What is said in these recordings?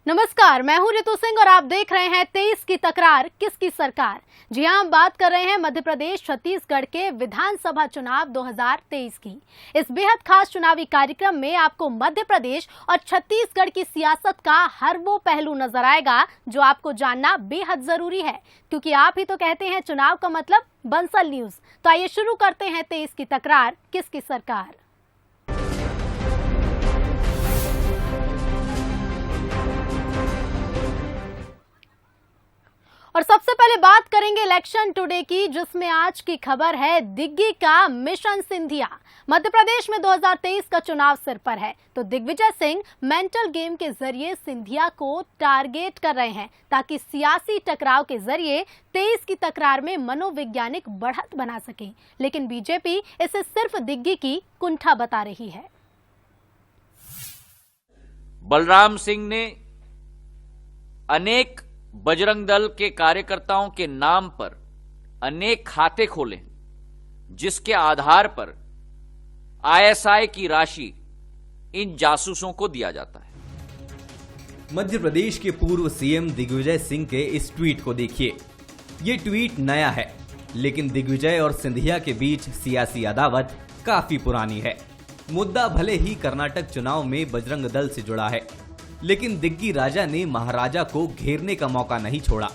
नमस्कार, मैं हूं रितु सिंह और आप देख रहे हैं 23 की तकरार किसकी सरकार। जी हां, हम बात कर रहे हैं मध्य प्रदेश छत्तीसगढ़ के विधानसभा चुनाव 2023 की। इस बेहद खास चुनावी कार्यक्रम में आपको मध्य प्रदेश और छत्तीसगढ़ की सियासत का हर वो पहलू नजर आएगा जो आपको जानना बेहद जरूरी है, क्योंकि आप ही तो कहते हैं चुनाव का मतलब बंसल न्यूज। तो आइए शुरू करते हैं 23 की तकरार किसकी सरकार। और सबसे पहले बात करेंगे इलेक्शन टुडे की, जिसमें आज की खबर है दिग्गी का मिशन सिंधिया। मध्य प्रदेश में 2023 का चुनाव सिर पर है, तो दिग्विजय सिंह मेंटल गेम के जरिए सिंधिया को टारगेट कर रहे हैं ताकि सियासी टकराव के जरिए 23 की तकरार में मनोवैज्ञानिक बढ़त बना सके। लेकिन बीजेपी इसे सिर्फ दिग्गी की कुंठा बता रही है। बलराम सिंह ने अनेक बजरंग दल के कार्यकर्ताओं के नाम पर अनेक खाते खोले, जिसके आधार पर आईएसआई की राशि इन जासूसों को दिया जाता है। मध्य प्रदेश के पूर्व सीएम दिग्विजय सिंह के इस ट्वीट को देखिए। ये ट्वीट नया है, लेकिन दिग्विजय और सिंधिया के बीच सियासी अदावत काफी पुरानी है। मुद्दा भले ही कर्नाटक चुनाव में बजरंग दल से जुड़ा है, लेकिन दिग्गी राजा ने महाराजा को घेरने का मौका नहीं छोड़ा।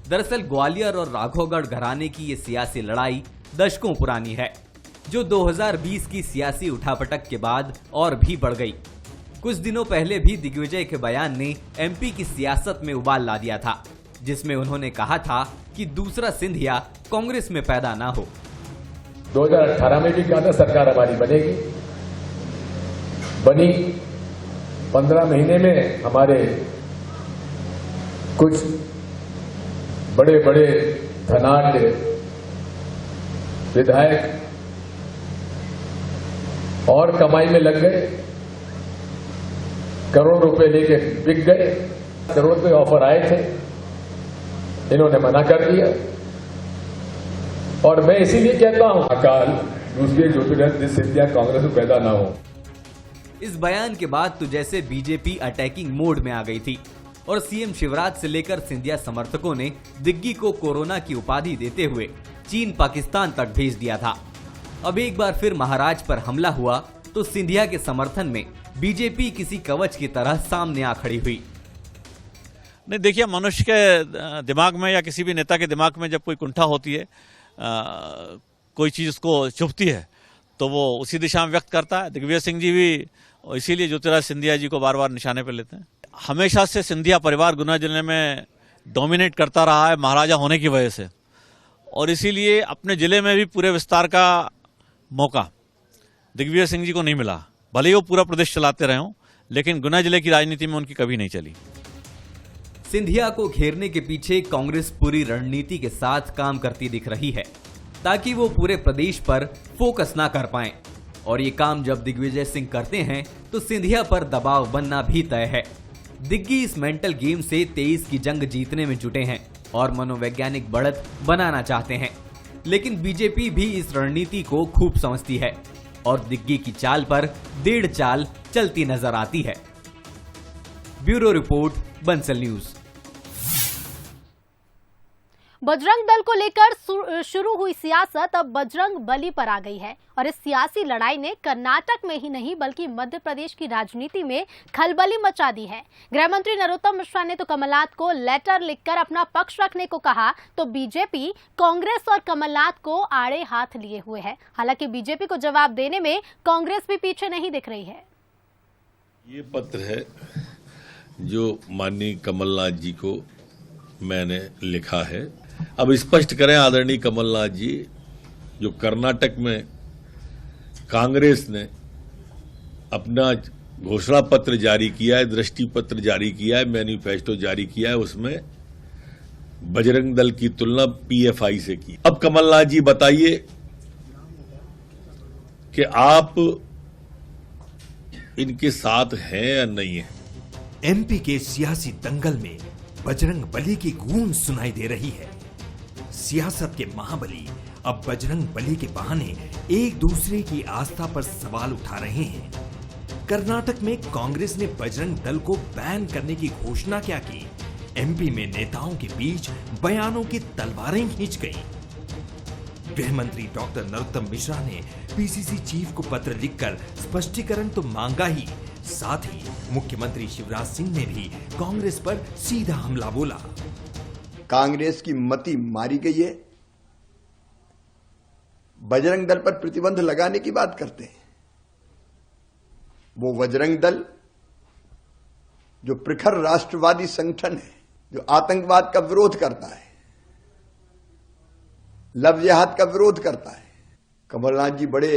दरअसल ग्वालियर और राघौगढ़ घराने की ये सियासी लड़ाई दशकों पुरानी है, जो 2020 की सियासी उठापटक के बाद और भी बढ़ गई। कुछ दिनों पहले भी दिग्विजय के बयान ने एमपी की सियासत में उबाल ला दिया था, जिसमें उन्होंने कहा था कि दूसरा सिंधिया कांग्रेस में पैदा ना हो। 2018 में भी कहा था सरकार हमारी बनेगी, बनी। 15 महीने में हमारे कुछ बड़े बड़े धनाढ्य विधायक और कमाई में लग गए, करोड़ रुपए लेके बिक गए। करोड़ रुपए ऑफर आए थे, इन्होंने मना कर दिया। और मैं इसीलिए कहता हूं, अकाल दूसरे ज्योतिरादित्य सिंधिया कांग्रेस में पैदा ना हो। इस बयान के बाद तो जैसे बीजेपी अटैकिंग मोड में आ गई थी और सीएम शिवराज से लेकर सिंधिया समर्थकों ने दिग्गी को कोरोना की उपाधि देते हुए चीन पाकिस्तान तक भेज दिया था। अब एक बार फिर महाराज पर हमला हुआ तो सिंधिया के समर्थन में बीजेपी किसी कवच की तरह सामने आ खड़ी हुई। नहीं, देखिए, मनुष्य के दिमाग में या किसी भी नेता के दिमाग में जब कोई कुंठा होती है, कोई चीज उसको चुभती है, तो वो उसी दिशा में व्यक्त करता है। दिग्विजय सिंह जी भी इसीलिए ज्योतिरादित्य सिंधिया जी को बार बार निशाने पर लेते हैं। हमेशा से सिंधिया परिवार गुना जिले में डोमिनेट करता रहा है महाराजा होने की वजह से, और इसीलिए अपने जिले में भी पूरे विस्तार का मौका दिग्विजय सिंह जी को नहीं मिला। भले ही वो पूरा प्रदेश चलाते रहे हों, लेकिन गुना जिले की राजनीति में उनकी कभी नहीं चली। सिंधिया को घेरने के पीछे कांग्रेस पूरी रणनीति के साथ काम करती दिख रही है, ताकि वो पूरे प्रदेश पर फोकस ना कर पाएं। और ये काम जब दिग्विजय सिंह करते हैं तो सिंधिया पर दबाव बनना भी तय है। दिग्गी इस मेंटल गेम से 23 की जंग जीतने में जुटे हैं और मनोवैज्ञानिक बढ़त बनाना चाहते हैं, लेकिन बीजेपी भी इस रणनीति को खूब समझती है और दिग्गी की चाल पर 1.5 चाल चलती नजर आती है। Bureau report, Bansal news. Bajrang Dal को लेकर शुरू हुई सियासत अब बजरंग बली पर आ गई है और इस सियासी लड़ाई ने कर्नाटक में ही नहीं बल्कि मध्य प्रदेश की राजनीति में खलबली मचा दी है। गृह मंत्री नरोत्तम मिश्रा ने तो कमलनाथ को लेटर लिखकर अपना पक्ष रखने को कहा, तो बीजेपी कांग्रेस और कमलनाथ को आड़े हाथ लिए हुए है। हालांकि बीजेपी को जवाब देने में कांग्रेस भी पीछे नहीं दिख रही है। ये पत्र है जो माननीय कमलनाथ जी को मैंने लिखा है। अब स्पष्ट करें आदरणीय कमलनाथ जी, जो कर्नाटक में कांग्रेस ने अपना घोषणा पत्र जारी किया है, दृष्टि पत्र जारी किया है, मैनिफेस्टो जारी किया है, उसमें बजरंग दल की तुलना पीएफआई से की। अब कमलनाथ जी बताइए कि आप इनके साथ हैं या नहीं है। एमपी के सियासी दंगल में बजरंग बली की गूंज सुनाई दे रही है। सियासत के महाबली अब बजरंग बली के बहाने एक दूसरे की आस्था पर सवाल उठा रहे हैं। कर्नाटक में कांग्रेस ने बजरंग दल को बैन करने की घोषणा क्या की? एमपी में नेताओं के बीच बयानों की तलवारें खींच गई। गृह मंत्री डॉक्टर नरोत्तम मिश्रा ने पीसीसी चीफ को पत्र लिखकर स्पष्टीकरण तो मांगा ही, साथ ही मुख्यमंत्री शिवराज सिंह ने भी कांग्रेस पर सीधा हमला बोला। कांग्रेस की मति मारी गई है। बजरंग दल पर प्रतिबंध लगाने की बात करते हैं। वो बजरंग दल जो प्रखर राष्ट्रवादी संगठन है, जो आतंकवाद का विरोध करता है, लव जिहाद का विरोध करता है। कमलनाथ जी बड़े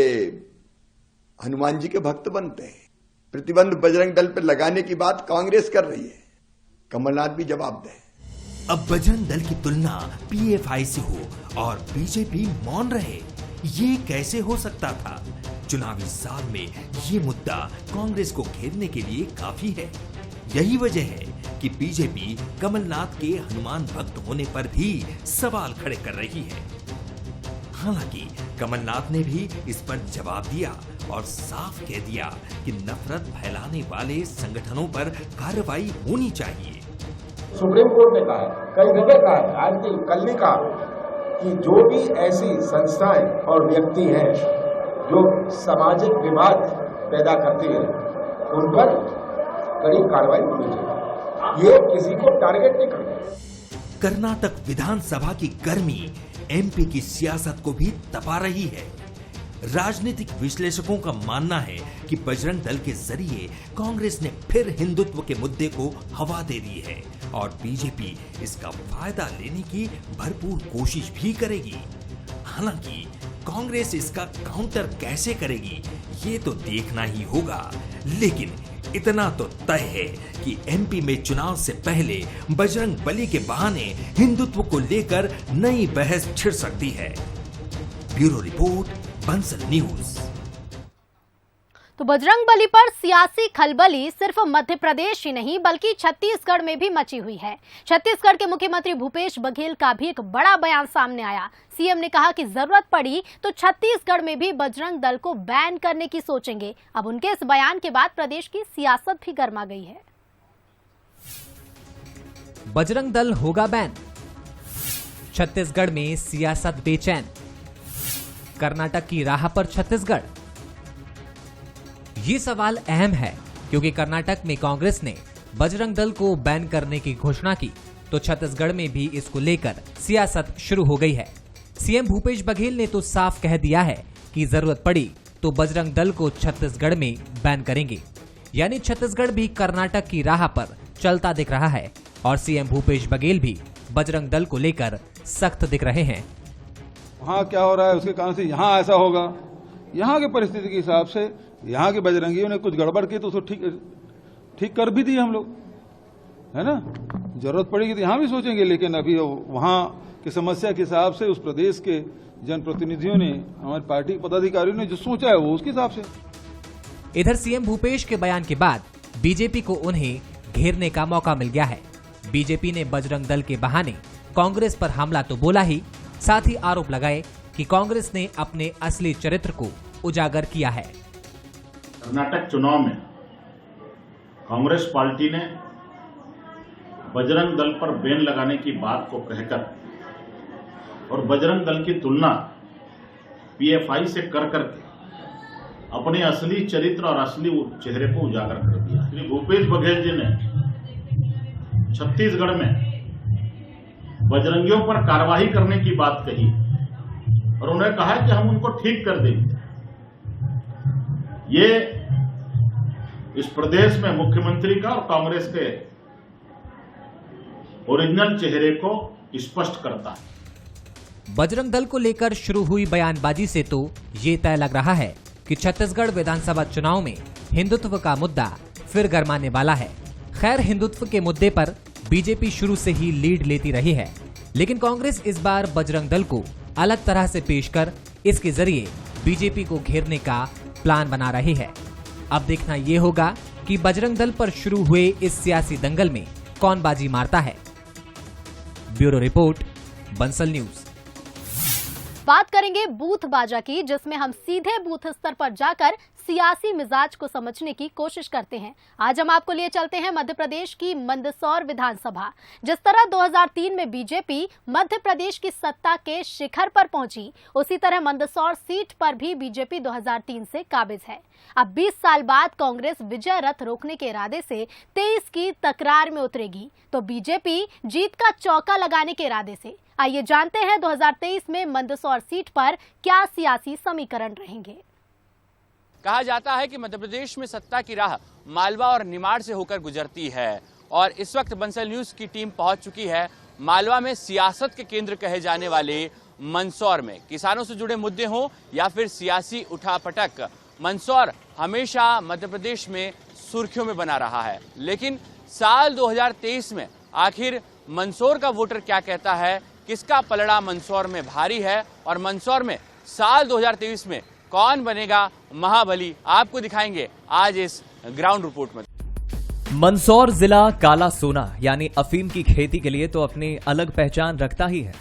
हनुमान जी के भक्त बनते हैं। प्रतिबंध बजरंग दल पर लगाने की बात कांग्रेस कर रही है, कमलनाथ भी जवाब दें। अब बजरंग दल की तुलना पीएफआई से हो और बीजेपी मौन रहे, ये कैसे हो सकता था? चुनावी साल में ये मुद्दा कांग्रेस को घेरने के लिए काफी है। यही वजह है कि बीजेपी कमलनाथ के हनुमान भक्त होने पर भी सवाल खड़े कर रही है। हालांकि कमलनाथ ने भी इस पर जवाब दिया और साफ कह दिया कि नफरत फैलाने वाले संगठनों पर कार्रवाई होनी चाहिए। सुप्रीम कोर्ट ने कहा है, कई जगह कहा है, आज की कल ने कहा कि जो भी ऐसी संस्थाएं और व्यक्ति हैं जो सामाजिक विवाद पैदा करती है, उन पर कड़ी कार्रवाई होनी चाहिए। ये किसी को टारगेट नहीं करते। कर्नाटक विधानसभा की गर्मी एमपी की सियासत को भी तपा रही है। राजनीतिक विश्लेषकों का मानना है कि बजरंग दल के जरिए कांग्रेस ने फिर हिंदुत्व के मुद्दे को हवा दे दी है और बीजेपी इसका फायदा लेने की भरपूर कोशिश भी करेगी। हालांकि कांग्रेस इसका काउंटर कैसे करेगी ये तो देखना ही होगा, लेकिन इतना तो तय है कि एमपी में चुनाव से पहले बजरंग बली के बहाने हिंदुत्व को लेकर नई बहस छिड़ सकती है। Bureau report, Bansal news. तो बजरंग बली पर सियासी खलबली सिर्फ मध्य प्रदेश ही नहीं बल्कि छत्तीसगढ़ में भी मची हुई है। छत्तीसगढ़ के मुख्यमंत्री भूपेश बघेल का भी एक बड़ा बयान सामने आया। सीएम ने कहा कि जरूरत पड़ी तो छत्तीसगढ़ में भी बजरंग दल को बैन करने की सोचेंगे। अब उनके इस बयान के बाद प्रदेश की सियासत भी गर्मा गई है। बजरंग दल होगा बैन, छत्तीसगढ़ में सियासत बेचैन, कर्नाटक की राह पर छत्तीसगढ़। ये सवाल अहम है क्योंकि कर्नाटक में कांग्रेस ने बजरंग दल को बैन करने की घोषणा की तो छत्तीसगढ़ में भी इसको लेकर सियासत शुरू हो गई है। सीएम भूपेश बघेल ने तो साफ कह दिया है कि जरूरत पड़ी तो बजरंग दल को छत्तीसगढ़ में बैन करेंगे, यानी छत्तीसगढ़ भी कर्नाटक की राह पर चलता दिख रहा है और सीएम भूपेश बघेल भी बजरंग दल को लेकर सख्त दिख रहे हैं। वहाँ क्या हो रहा है उसके कारण से यहाँ ऐसा होगा। यहाँ की परिस्थिति के हिसाब से यहाँ के बजरंगियों ने कुछ गड़बड़ की तो उसको ठीक कर भी दिए हम लोग, है ना। जरूरत पड़ेगी तो यहाँ भी सोचेंगे, लेकिन अभी वहाँ की समस्या के हिसाब से उस प्रदेश के जनप्रतिनिधियों ने, हमारी पार्टी के पदाधिकारियों ने जो सोचा है वो उसके हिसाब से। इधर सीएम भूपेश के बयान के बाद बीजेपी को उन्हें घेरने का मौका मिल गया है। बीजेपी ने बजरंग दल के बहाने कांग्रेस पर हमला तो बोला ही, साथ ही आरोप लगाए कि कांग्रेस ने अपने असली चरित्र को उजागर किया है। कर्नाटक चुनाव में कांग्रेस पार्टी ने बजरंग दल पर बैन लगाने की बात को कहकर और बजरंग दल की तुलना पीएफआई से कर करके अपने असली चरित्र और असली चेहरे को उजागर कर दिया। श्री भूपेश बघेल जी ने छत्तीसगढ़ में बजरंगियों पर कार्रवाई करने की बात कही और उन्होंने कहा कि हम उनको ठीक कर देंगे। ये इस प्रदेश में मुख्यमंत्री का और कांग्रेस के ओरिजिनल चेहरे को स्पष्ट करता है। बजरंग दल को लेकर शुरू हुई बयानबाजी से तो ये तय लग रहा है कि छत्तीसगढ़ विधानसभा चुनाव में हिंदुत्व का मुद्दा फिर गरमाने वाला है। खैर, हिंदुत्व के मुद्दे पर बीजेपी शुरू से ही लीड लेती रही है, लेकिन कांग्रेस इस बार बजरंग दल को अलग तरह से पेश कर इसके जरिए बीजेपी को घेरने का प्लान बना रही है। अब देखना ये होगा कि बजरंग दल पर शुरू हुए इस सियासी दंगल में कौन बाजी मारता है। Bureau report, Bansal news. बात करेंगे बूथ बाजा की, जिसमें हम सीधे बूथ स्तर पर जाकर सियासी मिजाज को समझने की कोशिश करते हैं। आज हम आपको लिए चलते हैं मध्य प्रदेश की मंदसौर विधानसभा। जिस तरह 2003 में बीजेपी मध्य प्रदेश की सत्ता के शिखर पर पहुंची, उसी तरह मंदसौर सीट पर भी बीजेपी 2003 से काबिज है। अब 20 साल बाद कांग्रेस विजय रथ रोकने के इरादे से 23 की तकरार में उतरेगी, तो बीजेपी जीत का चौका लगाने के इरादे से। आइए जानते हैं 2023 में मंदसौर सीट पर क्या सियासी समीकरण रहेंगे। कहा जाता है कि मध्य प्रदेश में सत्ता की राह मालवा और निमाड़ से होकर गुजरती है और इस वक्त बंसल न्यूज की टीम पहुंच चुकी है मालवा में सियासत के केंद्र कहे जाने वाले मंदसौर में। किसानों से जुड़े मुद्दे हों या फिर सियासी उठापटक, मंदसौर हमेशा मध्य प्रदेश में सुर्खियों में बना रहा है। लेकिन साल 2023 में आखिर मंदसौर का वोटर क्या कहता है, किसका पलड़ा मंदसौर में भारी है और मंदसौर में साल 2023 में कौन बनेगा महाबली, आपको दिखाएंगे आज इस ग्राउंड रिपोर्ट में। मंदसौर जिला काला सोना यानी अफीम की खेती के लिए तो अपनी अलग पहचान रखता ही है,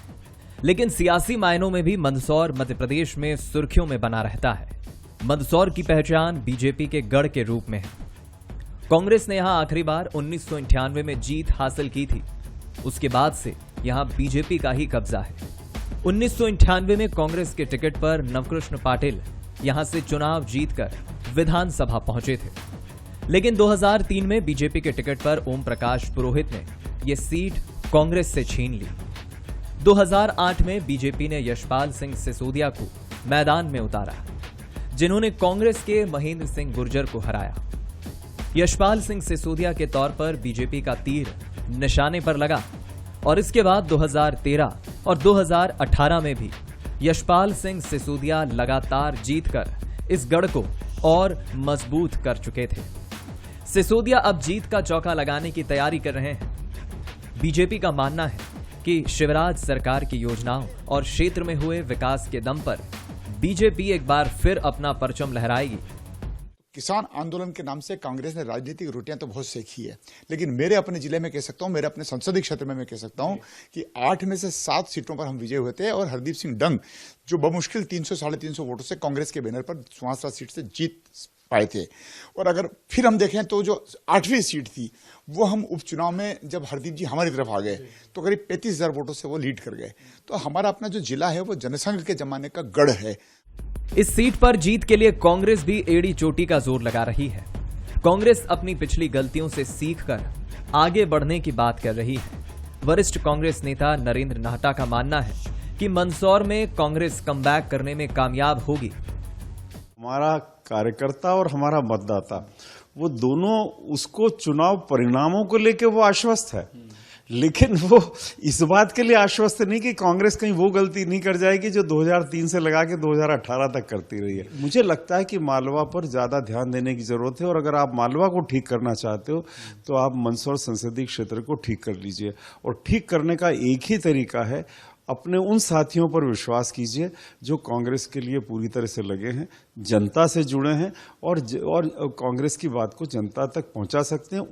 लेकिन सियासी मायनों में भी मंदसौर मध्य प्रदेश में सुर्खियों में बना रहता है। मंदसौर की पहचान बीजेपी के गढ़ के रूप में है। कांग्रेस ने यहां आखिरी बार 1998 में जीत हासिल की थी। उसके बाद से यहां बीजेपी का ही कब्जा है। 1998 में कांग्रेस के टिकट पर नवकृष्ण पाटिल यहां से चुनाव जीतकर विधानसभा पहुंचे थे, लेकिन 2003 में बीजेपी के टिकट पर ओम प्रकाश पुरोहित ने यह सीट कांग्रेस से छीन ली। 2008 में बीजेपी ने यशपाल सिंह सिसोदिया को मैदान में उतारा, जिन्होंने कांग्रेस के महेंद्र सिंह गुर्जर को हराया। यशपाल सिंह सिसोदिया के तौर पर बीजेपी का तीर निशाने पर लगा और इसके बाद 2013 और 2018 में भी यशपाल सिंह सिसोदिया लगातार जीतकर इस गढ़ को और मजबूत कर चुके थे। सिसोदिया अब जीत का चौका लगाने की तैयारी कर रहे हैं। बीजेपी का मानना है कि शिवराज सरकार की योजनाओं और क्षेत्र में हुए विकास के दम पर बीजेपी एक बार फिर अपना परचम लहराएगी। किसान आंदोलन के नाम से कांग्रेस ने राजनीतिक रोटियां तो बहुत सेकी है, लेकिन मेरे अपने जिले में कह सकता हूं, मेरे अपने संसदीय क्षेत्र में मैं कह सकता हूं कि 8 में से 7 सीटों पर हम विजय हुए थे और हरदीप सिंह डंग जो बमुश्किल 300-350 वोटों से कांग्रेस के बैनर पर सुहासरा सीट से जीत पाए थे। और अगर फिर हम देखें तो जो 8वीं सीट थी वो हम उपचुनाव में जब हरदीप जी हमारी तरफ आ गए तो करीब 35,000 वोटों से वो लीड कर गए। तो हमारा अपना जो जिला है वो जनसंघ के जमाने का गढ़ है। इस सीट पर जीत के लिए कांग्रेस भी एड़ी चोटी का जोर लगा रही है। कांग्रेस अपनी पिछली गलतियों से सीखकर आगे बढ़ने की बात कर रही है। वरिष्ठ कांग्रेस नेता नरेंद्र नाहटा का मानना है कि मंदसौर में कांग्रेस कमबैक करने में कामयाब होगी। हमारा कार्यकर्ता और हमारा मतदाता वो दोनों उसको चुनाव परिणामों को लेकर वो आश्वस्त है, लेकिन वो इस बात के लिए आश्वस्त नहीं कि कांग्रेस कहीं वो गलती नहीं कर जाएगी जो 2003 से लगा के 2018 तक करती रही है। मुझे लगता है कि मालवा पर ज्यादा ध्यान देने की जरूरत है और अगर आप मालवा को ठीक करना चाहते हो तो आप मंदसौर संसदीय क्षेत्र को ठीक कर लीजिए। और ठीक करने का एक ही तरीका है, अपने उन साथियों पर विश्वास कीजिए जो कांग्रेस के लिए पूरी तरह से लगे हैं, जनता से जुड़े हैं और कांग्रेस की बात को जनता तक पहुंचा सकते हैं।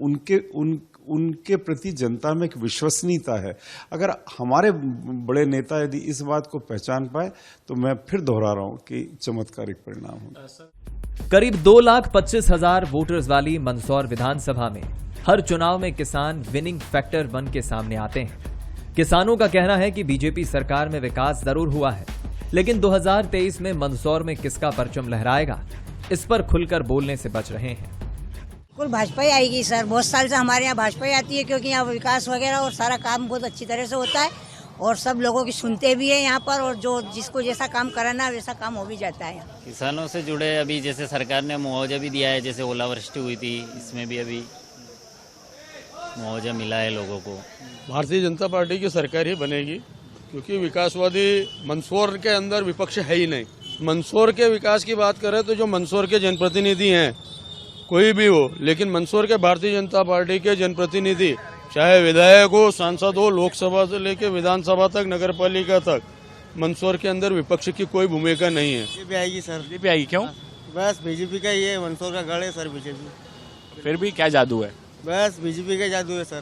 उनके प्रति जनता में एक विश्वसनीयता है। अगर हमारे बड़े नेता यदि इस बात को पहचान पाए तो मैं फिर दोहरा रहा हूं कि चमत्कारिक परिणाम होगा। करीब 2,25,000 वोटर्स वाली मंदसौर विधानसभा में हर चुनाव में किसान विनिंग फैक्टर बन के सामने आते हैं। किसानों का कहना है कि बीजेपी सरकार में विकास जरूर हुआ है, लेकिन 2023 में मंदसौर में किसका परचम लहराएगा, इस पर खुलकर बोलने से बच रहे हैं। बिल्कुल भाजपा ही आएगी सर। बहुत साल से हमारे यहाँ भाजपा ही आती है क्योंकि यहाँ विकास वगैरह और सारा काम बहुत अच्छी तरह से होता है और सब लोगों की सुनते भी है यहाँ पर और जो जिसको जैसा काम कराना वैसा काम हो भी जाता है। किसानों से जुड़े अभी जैसे सरकार ने मुआवजा भी दिया है, जैसे ओलावृष्टि हुई थी इसमें भी अभी मुआवजा मिला है लोगों को। भारतीय जनता पार्टी की सरकार ही बनेगी क्योंकि विकासवादी मंदसौर के अंदर विपक्ष है ही नहीं। मंदसौर के विकास की बात करें तो जो मंदसौर के जनप्रतिनिधि हैं कोई भी हो, लेकिन मंदसौर के भारतीय जनता पार्टी के जनप्रतिनिधि चाहे विधायक हो, सांसद हो, लोकसभा से लेकर विधानसभा तक, नगर पालिका तक, मंदसौर के अंदर विपक्ष की कोई भूमिका नहीं है। बीजेपी आएगी सर। बीजेपी आएगी क्यों? बस बीजेपी का ये मंदसौर का गढ़ है सर बीजेपी। फिर भी क्या जादू है? बस बीजेपी का जादू है सर।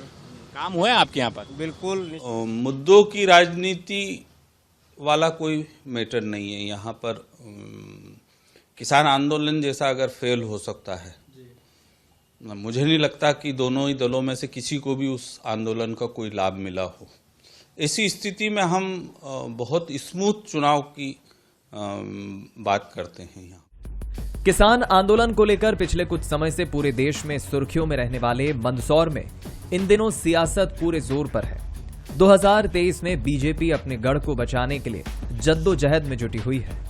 काम हुआ है आपके यहाँ पर? बिल्कुल। मुद्दों की राजनीति वाला कोई मैटर नहीं है यहाँ पर। किसान आंदोलन जैसा अगर फेल हो सकता है, मुझे नहीं लगता कि दोनों ही दलों में से किसी को भी उस आंदोलन का कोई लाभ मिला हो। ऐसी स्थिति में हम बहुत स्मूथ चुनाव की बात करते हैं। यहाँ किसान आंदोलन को लेकर पिछले कुछ समय से पूरे देश में सुर्खियों में रहने वाले मंदसौर में इन दिनों सियासत पूरे जोर पर है। 2023 में बीजेपी अपने गढ़ को बचाने के लिए जद्दोजहद में जुटी हुई है,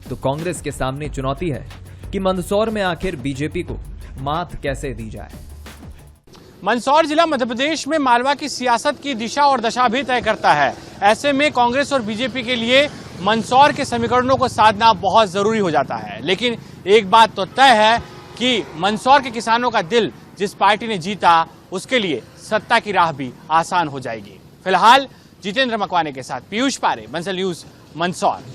तो कांग्रेस के सामने चुनौती है कि मंदसौर में आखिर बीजेपी को मात कैसे दी जाए। मंदसौर जिला मध्य प्रदेश में मालवा की सियासत की दिशा और दशा भी तय करता है। ऐसे में कांग्रेस और बीजेपी के लिए मंदसौर के समीकरणों को साधना बहुत जरूरी हो जाता है। लेकिन एक बात तो तय है कि मंदसौर के किसानों का दिल जिस पार्टी ने जीता, उसके लिए सत्ता की राह भी आसान हो जाएगी। फिलहाल जितेंद्र मकवाने के साथ पीयूष पारे, बंसल न्यूज, मंदसौर।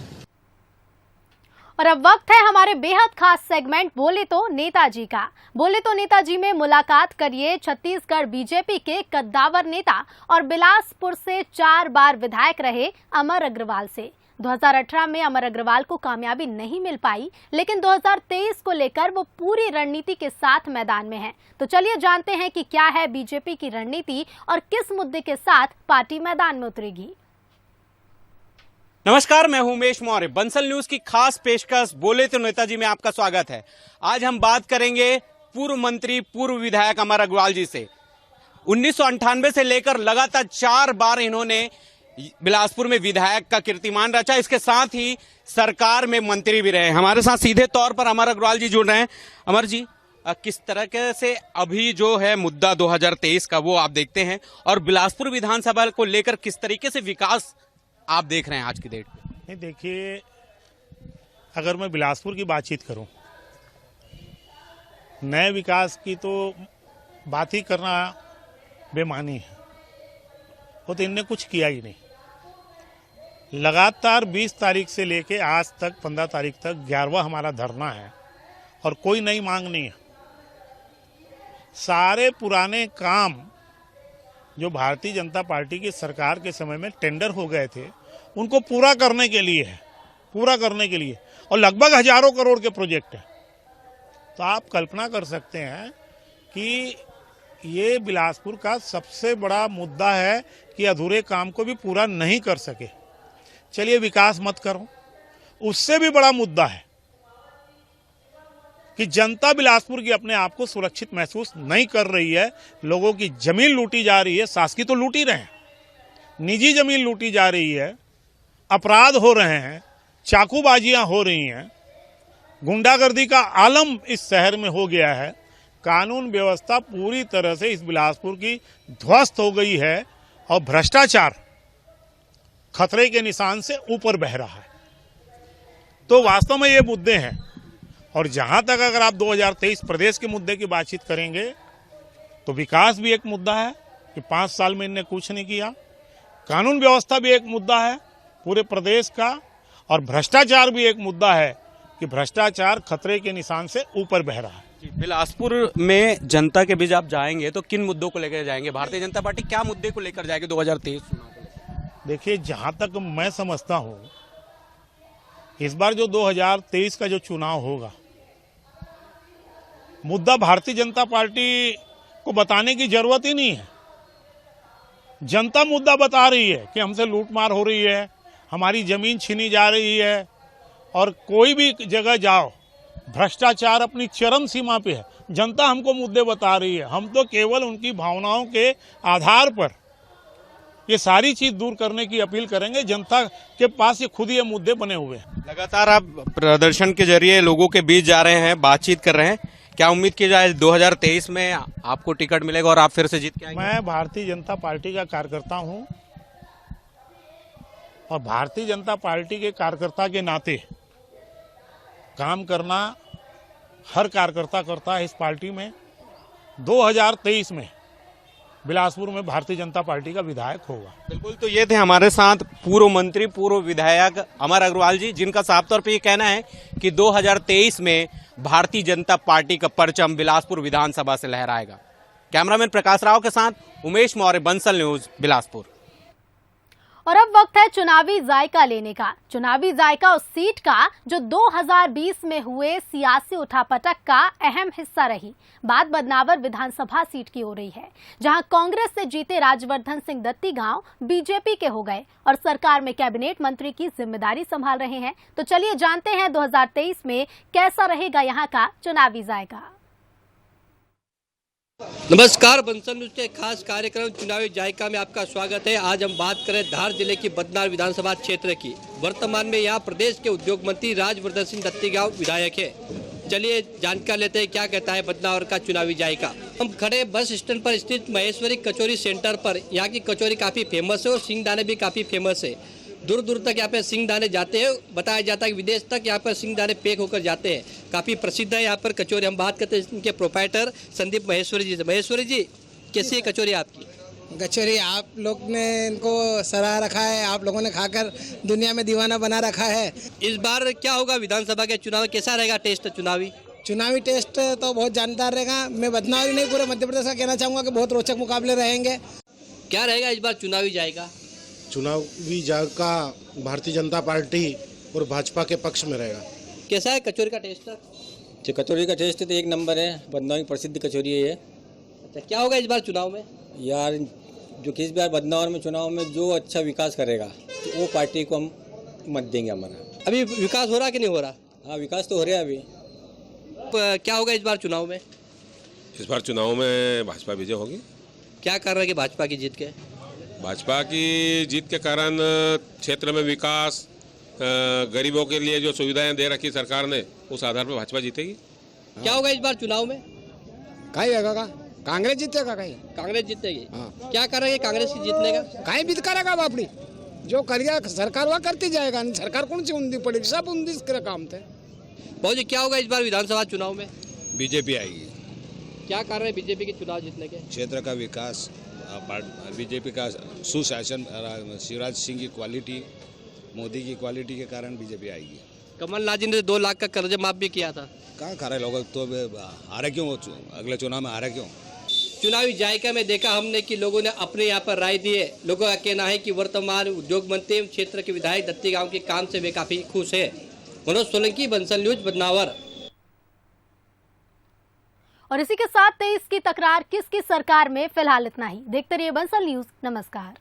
और अब वक्त है हमारे बेहद खास सेगमेंट बोले तो नेताजी का। बोले तो नेताजी में मुलाकात करिए छत्तीसगढ़ बीजेपी के कद्दावर नेता और बिलासपुर से 4 बार विधायक रहे अमर अग्रवाल से। 2018 में अमर अग्रवाल को कामयाबी नहीं मिल पाई, लेकिन 2023 को लेकर वो पूरी रणनीति के साथ मैदान में हैं। तो चलिए जानते हैं कि क्या है बीजेपी की रणनीति और किस मुद्दे के साथ पार्टी मैदान में उतरेगी। नमस्कार, मैं हूं उमेश मौर्य। बंसल न्यूज की खास पेशकश बोले तो नेताजी में आपका स्वागत है। आज हम बात करेंगे पूर्व मंत्री, पूर्व विधायक अमर अग्रवाल जी से। 1998 से लेकर लगातार 4 बार इन्होंने बिलासपुर में विधायक का कीर्तिमान रचा, इसके साथ ही सरकार में मंत्री भी रहे। हमारे साथ सीधे तौर पर अमर अग्रवाल जी जुड़ रहे हैं। अमर जी, किस तरह से अभी जो है मुद्दा 2023 का वो आप देखते हैं, और बिलासपुर विधानसभा को लेकर किस तरीके से विकास आप देख रहे हैं आज की डेट पे? नहीं, देखिए, अगर मैं बिलासपुर की बातचीत करूं, नए विकास की तो बात ही करना बेमानी है। वो तो इनने कुछ किया ही नहीं। लगातार 20 तारीख से लेके आज तक 15 तारीख तक 11वां हमारा धरना है और कोई नई मांग नहीं है। सारे पुराने काम जो भारतीय जनता पार्टी की सरकार के समय में टेंडर हो गए थे, उनको पूरा करने के लिए है, पूरा करने के लिए, और लगभग हजारों करोड़ के प्रोजेक्ट हैं। तो आप कल्पना कर सकते हैं कि ये बिलासपुर का सबसे बड़ा मुद्दा है कि अधूरे काम को भी पूरा नहीं कर सके। चलिए विकास मत करो, उससे भी बड़ा मुद्दा है कि जनता बिलासपुर की अपने आप को सुरक्षित महसूस नहीं कर रही है। लोगों की जमीन लूटी जा रही है, शासकीय तो लूट ही रहे हैं, निजी जमीन लूटी जा रही है, अपराध हो रहे हैं, चाकूबाजियां हो रही हैं, गुंडागर्दी का आलम इस शहर में हो गया है। कानून व्यवस्था पूरी तरह से इस बिलासपुर की ध्वस्त हो गई है और भ्रष्टाचार खतरे के निशान से ऊपर बह रहा है। तो वास्तव में ये मुद्दे हैं। और जहां तक अगर आप 2023 प्रदेश के मुद्दे की बातचीत करेंगे, तो विकास भी एक मुद्दा है कि 5 साल में इन्हें कुछ नहीं किया। कानून व्यवस्था भी एक मुद्दा है पूरे प्रदेश का, और भ्रष्टाचार भी एक मुद्दा है कि भ्रष्टाचार खतरे के निशान से ऊपर बह रहा है। बिलासपुर में जनता के बीच आप जाएंगे तो किन मुद्दों को लेकर जाएंगे? भारतीय जनता पार्टी क्या मुद्दे को लेकर जाएगी 2023 चुनाव? देखिए, जहां तक मैं समझता हूं, इस बार जो 2023 का जो चुनाव होगा, मुद्दा भारतीय जनता पार्टी को बताने की जरूरत ही नहीं है। जनता मुद्दा बता रही है कि हमसे लूटमार हो रही है, हमारी जमीन छीनी जा रही है, और कोई भी जगह जाओ भ्रष्टाचार अपनी चरम सीमा पे है। जनता हमको मुद्दे बता रही है। हम तो केवल उनकी भावनाओं के आधार पर ये सारी चीज दूर करने की अपील करेंगे। जनता के पास ये खुद ये मुद्दे बने हुए हैं। लगातार आप प्रदर्शन के जरिए लोगों के बीच जा रहे हैं, बातचीत कर रहे हैं। क्या उम्मीद की जाए 2023 में आपको टिकट मिलेगा और आप फिर से जीत के आएंगे? मैं भारतीय जनता पार्टी का कार्यकर्ता हूं, और भारतीय जनता पार्टी के कार्यकर्ता के नाते काम करना हर कार्यकर्ता करता है इस पार्टी में। 2023 में बिलासपुर में भारतीय जनता पार्टी का विधायक होगा। बिल्कुल, तो ये थे हमारे साथ पूर्व मंत्री, पूर्व विधायक अमर अग्रवाल जी, जिनका साफ तौर पे ये कहना है कि 2023 में भारतीय जनता पार्टी का परचम बिलासपुर विधानसभा से लहराएगा। कैमरामैन प्रकाश राव के साथ उमेश मौर्य, बंसल न्यूज, बिलासपुर। और अब वक्त है चुनावी जायका लेने का। चुनावी जायका उस सीट का जो 2020 में हुए सियासी उठापटक का अहम हिस्सा रही। बात बदनावर विधानसभा सीट की हो रही है, जहां कांग्रेस से जीते राजवर्धन सिंह दत्तीगांव बीजेपी के हो गए और सरकार में कैबिनेट मंत्री की जिम्मेदारी संभाल रहे हैं। तो चलिए जानते हैं 2023 में कैसा रहेगा यहां का चुनावी जायका। नमस्कार, बंसल न्यूज के खास कार्यक्रम चुनावी जायका में आपका स्वागत है। आज हम बात करें धार जिले की बदनावर विधानसभा क्षेत्र की। वर्तमान में यहाँ प्रदेश के उद्योग मंत्री राजवर्धन सिंह दत्तीगांव विधायक है। चलिए जानकारी लेते हैं क्या कहता है बदनावर का चुनावी जायका। हम खड़े बस स्टैंड पर स्थित महेश्वरी कचौरी सेंटर पर। यहाँ की कचौरी काफी फेमस है और सिंगदाने भी काफी फेमस है। दूर दूर तक यहाँ पे सिंगदाने जाते हैं। बताया जाता है कि विदेश तक यहाँ पर सिंगदाने पैक होकर जाते हैं। काफ़ी प्रसिद्ध है यहाँ पर कचौरी। हम बात करते हैं इनके प्रोप्राइटर संदीप महेश्वरी जी से। महेश्वरी जी, कैसी है कचौरी आपकी? कचौरी आप लोग ने इनको सराह रखा है, आप लोगों ने खाकर दुनिया में दीवाना बना रखा है। इस बार क्या होगा विधानसभा के चुनाव, कैसा रहेगा टेस्ट चुनावी टेस्ट तो बहुत जानदार रहेगा। मैं बदनावर नहीं पूरे मध्य प्रदेश का कहना चाहूँगा कि बहुत रोचक मुकाबले रहेंगे। क्या रहेगा इस बार चुनावी जायका? चुनावी जायका भारतीय जनता पार्टी और भाजपा के पक्ष में रहेगा। कैसा है कचौरी का टेस्ट? जो कचौरी का टेस्ट तो एक नंबर है, बदनावर की प्रसिद्ध कचौरी है ये। अच्छा, क्या होगा इस बार चुनाव में? यार जो किस बार बदनावर में चुनाव में जो अच्छा विकास करेगा तो वो पार्टी को हम मत देंगे हमारा। अभी विकास हो रहा कि नहीं हो रहा? हाँ, विकास तो हो रहा है अभी। क्या होगा इस बार चुनाव में? इस बार चुनाव में भाजपा विजय होगी। क्या कारण है कि भाजपा की जीत के? भाजपा की जीत के कारण क्षेत्र में विकास, गरीबों के लिए जो सुविधाएं दे रखी सरकार ने, उस आधार पर भाजपा जीतेगी। क्या होगा इस बार चुनाव में? कहीं होगा, कांग्रेस जीतेगा। कहीं कांग्रेस जीतेगी। क्या करेंगे कांग्रेस की जीतने का? कहीं भी करेगा अपनी जो करिए सरकार वह करती जाएगा। सरकार कौन सी उन्दी पड़ेगी, सब उन्दी के काम थे। बहुत जी, क्या होगा इस बार विधानसभा चुनाव में? बीजेपी आएगी। क्या कारण है बीजेपी के चुनाव जीतने के? क्षेत्र का विकास, बीजेपी का सुशासन, शिवराज सिंह की क्वालिटी, मोदी की क्वालिटी के कारण बीजेपी आएगी। कमलनाथ जी ने 2 लाख का कर्ज माफ भी किया था। कहाँ खा रहे लोग, तो हारे क्यों? अगले चुनाव में हारे क्यों? चुनावी जायका में देखा हमने कि लोगों ने अपने यहाँ पर राय दी है। लोगों का कहना है कि वर्तमान उद्योग मंत्री क्षेत्र के विधायक दत्तीगांव के काम से वे काफी खुश है। मनोज सोलंकी, बंसल न्यूज, बदनावर। और इसी के साथ 23 की तकरार किसकी सरकार में फिलहाल इतना ही। देखते रहिए बंसल न्यूज। नमस्कार।